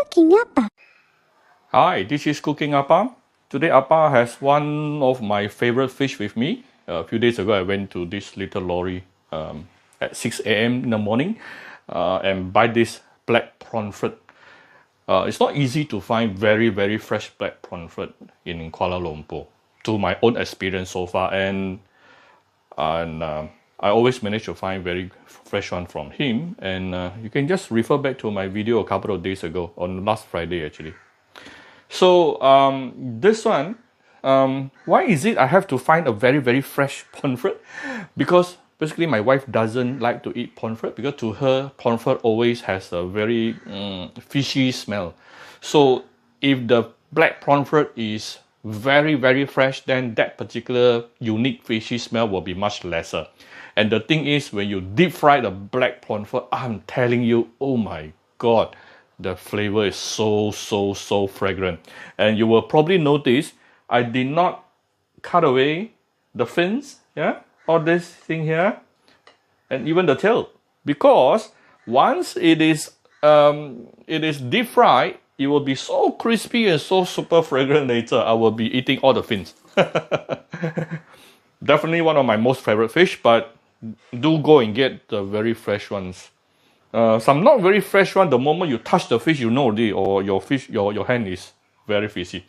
Cooking Appa. Hi, this is Cooking Appa. Today Appa has one of my favorite fish with me. A few days ago I went to this little lorry at 6 a.m. in the morning and buy this black pomfret. It's not easy to find very fresh black pomfret in Kuala Lumpur, to my own experience so far, and I always manage to find very fresh one from him. And you can just refer back to my video a couple of days ago, on last Friday actually. So this one, why is it I have to find a very fresh pomfret? Because basically my wife doesn't like to eat pomfret, because to her pomfret always has a very fishy smell. So if the black pomfret is very fresh, then that particular unique fishy smell will be much lesser. And the thing is, when you deep fry the black pomfret, I'm telling you, oh my god, the flavor is so fragrant. And you will probably notice I did not cut away the fins, yeah, or this thing here, and even the tail, because once it is deep fried, it will be so crispy and so super fragrant later. I will be eating all the fins. Definitely one of my most favorite fish, but do go and get the very fresh ones. Some not very fresh one, the moment you touch the fish, you know already, or your hand is very fishy.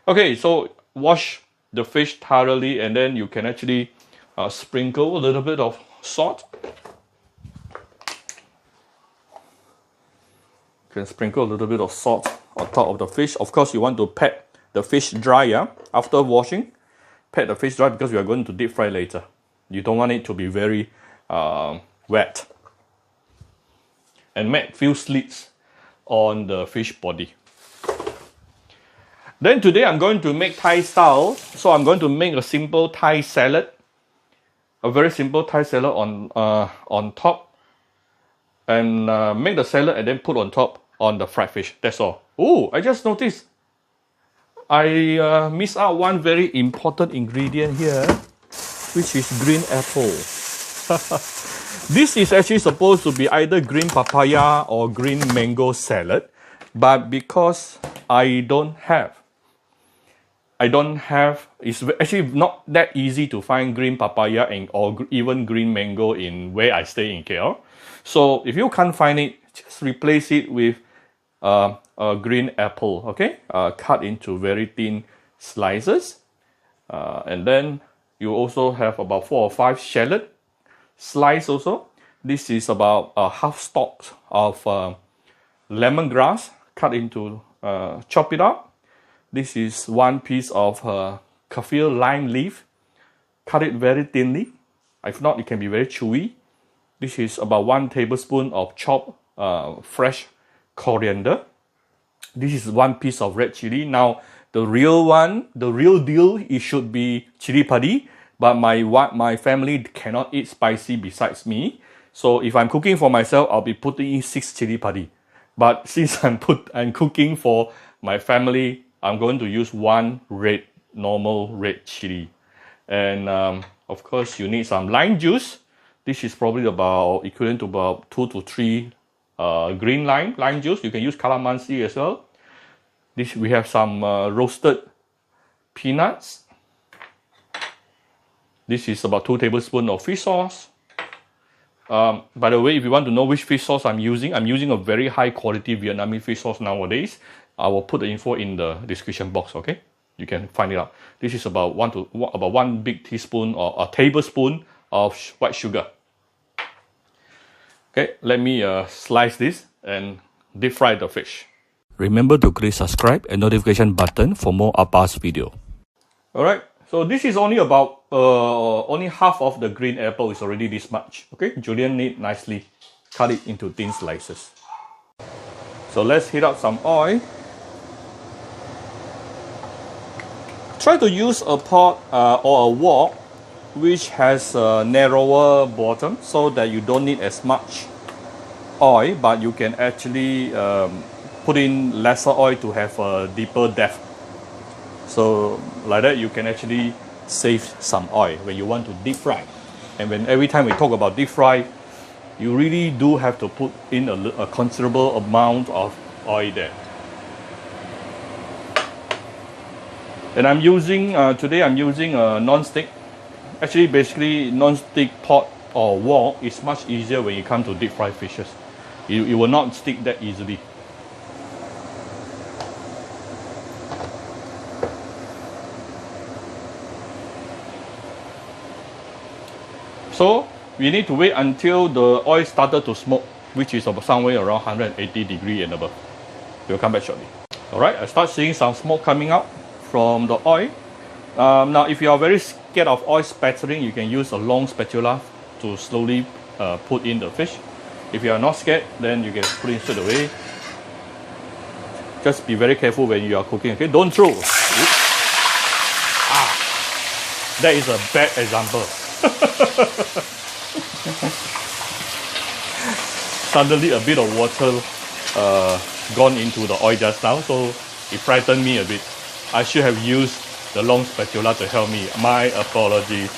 Okay, so wash the fish thoroughly, and then you can actually sprinkle a little bit of salt. You can sprinkle a little bit of salt on top of the fish. Of course, you want to pat the fish dry, yeah? After washing, pat the fish dry, because we are going to deep fry later. You don't want it to be very wet. And make few slits on the fish body. Then today I'm going to make Thai style, so I'm going to make a simple Thai salad, a very simple Thai salad on top, and make the salad and then put on top on the fried fish. That's all. Oh, I just noticed I missed out one very important ingredient here, which is green apple. This is actually supposed to be either green papaya or green mango salad, but because I don't have, it's actually not that easy to find green papaya or even green mango in where I stay in KL. So if you can't find it, just replace it with a green apple, okay? Cut into very thin slices. And then you also have about 4 or 5 shallot slice also. This is about a half stalk of lemongrass cut into, chop it up. This is 1 piece of kaffir lime leaf, cut it very thinly. If not, it can be very chewy. This is about 1 tablespoon of chopped fresh coriander. This is 1 piece of red chili. Now, the real deal, it should be chili padi. But my family cannot eat spicy besides me. So if I'm cooking for myself, I'll be putting in 6 chili padi. But since I'm cooking for my family, I'm going to use 1 normal red chili. And of course, you need some lime juice. This is probably about equivalent to about 2 to 3 green lime juice. You can use calamansi as well. We have some roasted peanuts. This is about 2 tablespoons of fish sauce. By the way, if you want to know which fish sauce I'm using a very high quality Vietnamese fish sauce nowadays. I will put the info in the description box, okay? You can find it out. This is about 1 big teaspoon or a tablespoon of white sugar. Okay, let me slice this and deep fry the fish. Remember to click subscribe and notification button for more Appa's video. Alright. So this is only about, only half of the green apple is already this much. Okay, julienne it nicely. Cut it into thin slices. So let's heat up some oil. Try to use a pot or a wok which has a narrower bottom, so that you don't need as much oil, but you can actually put in lesser oil to have a deeper depth. So like that, you can actually save some oil when you want to deep fry. And every time we talk about deep fry, you really do have to put in a considerable amount of oil there. And I'm using, today I'm using a non-stick. Actually, basically, non-stick pot or wok is much easier when you come to deep fry fishes. It will not stick that easily. So we need to wait until the oil started to smoke, which is about somewhere around 180 degrees and above. We'll come back shortly. Alright, I start seeing some smoke coming out from the oil. Now if you are very scared of oil spattering, you can use a long spatula to slowly put in the fish. If you are not scared, then you can put it straight away. Just be very careful when you are cooking, okay? Don't throw. Oops. Ah, that is a bad example. Suddenly a bit of water gone into the oil just now, so it frightened me a bit. I should have used the long spatula to help me. My apologies.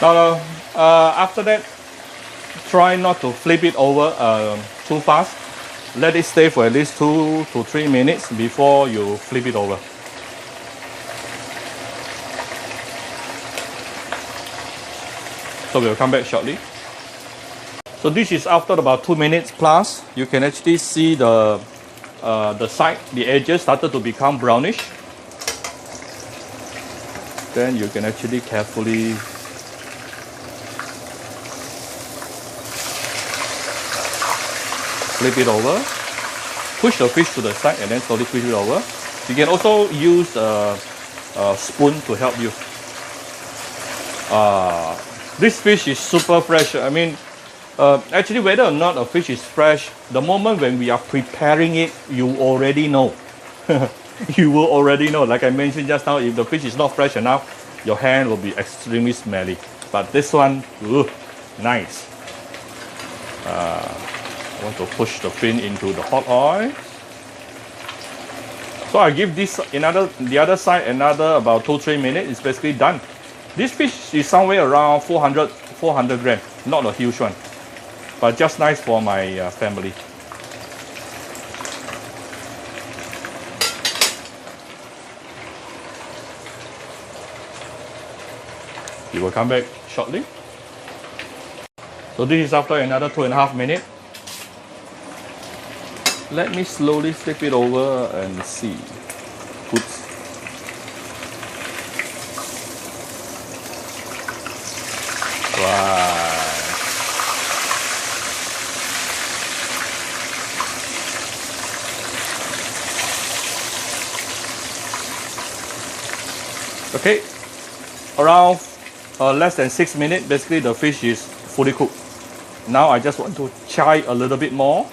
Now, after that, try not to flip it over too fast. Let it stay for at least 2 to 3 minutes before you flip it over. So we'll come back shortly. So this is after about 2 minutes plus. You can actually see the side, the edges started to become brownish. Then you can actually carefully flip it over, push the fish to the side and then slowly flip it over. You can also use a spoon to help you. This fish is super fresh. I mean, actually whether or not a fish is fresh, the moment when we are preparing it, you already know. You will already know. Like I mentioned just now, if the fish is not fresh enough, your hand will be extremely smelly. But this one, ooh, nice. I want to push the fin into the hot oil. So I give this the other side another about 2-3 minutes. It's basically done. This fish is somewhere around 400 grams, not a huge one, but just nice for my family. We will come back shortly. So this is after another 2.5 minutes. Let me slowly flip it over and see. Oops. Right. Okay, around less than 6 minutes, basically the fish is fully cooked. Now I just want to chai a little bit more.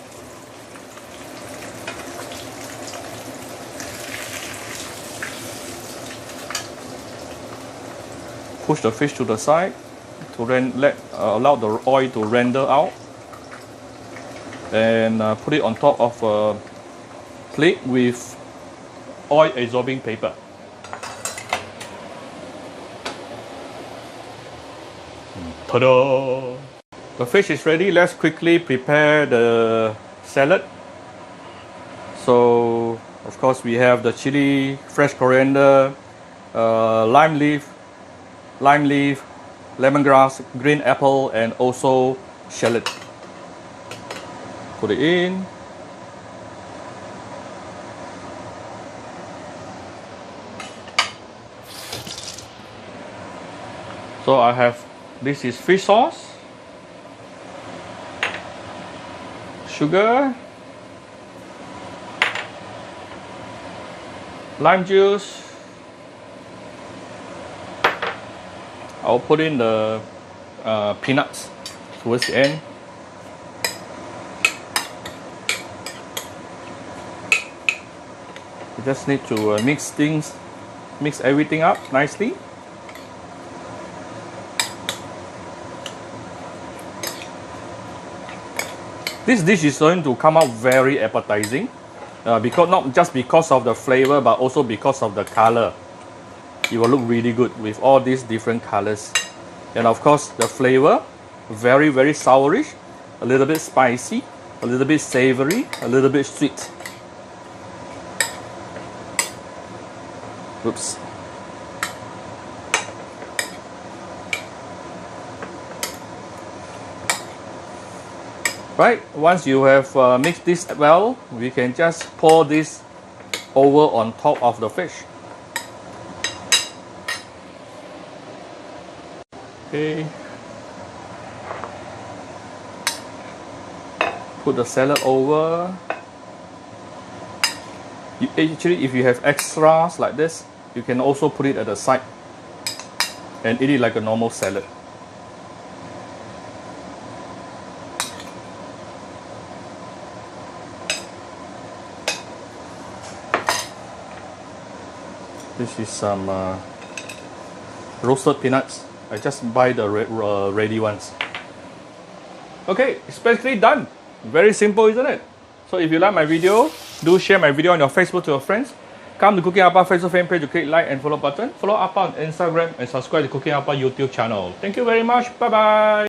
Push the fish to the side to allow the oil to render out, and put it on top of a plate with oil absorbing paper. Ta-da! The fish is ready. Let's quickly prepare the salad. So, of course, we have the chili, fresh coriander, lime leaf, lemongrass, green apple, and also shallot. Put it in. So I have, this is fish sauce, sugar, lime juice. I'll put in the peanuts towards the end. You just need to mix everything up nicely. This dish is going to come out very appetizing, because not just because of the flavor, but also because of the color. It will look really good with all these different colors, and of course the flavor, very sourish, a little bit spicy, a little bit savory, a little bit sweet. Oops. Right, once you have mixed this well, we can just pour this over on top of the fish. Okay. Put the salad over. Actually, if you have extras like this, you can also put it at the side and eat it like a normal salad. This is some roasted peanuts. I just buy the ready ones. Okay, it's basically done. Very simple, isn't it? So if you like my video, do share my video on your Facebook to your friends. Come to Cooking Appa Facebook fan page to click like and follow button. Follow Appa on Instagram and subscribe to Cooking Appa YouTube channel. Thank you very much. Bye bye.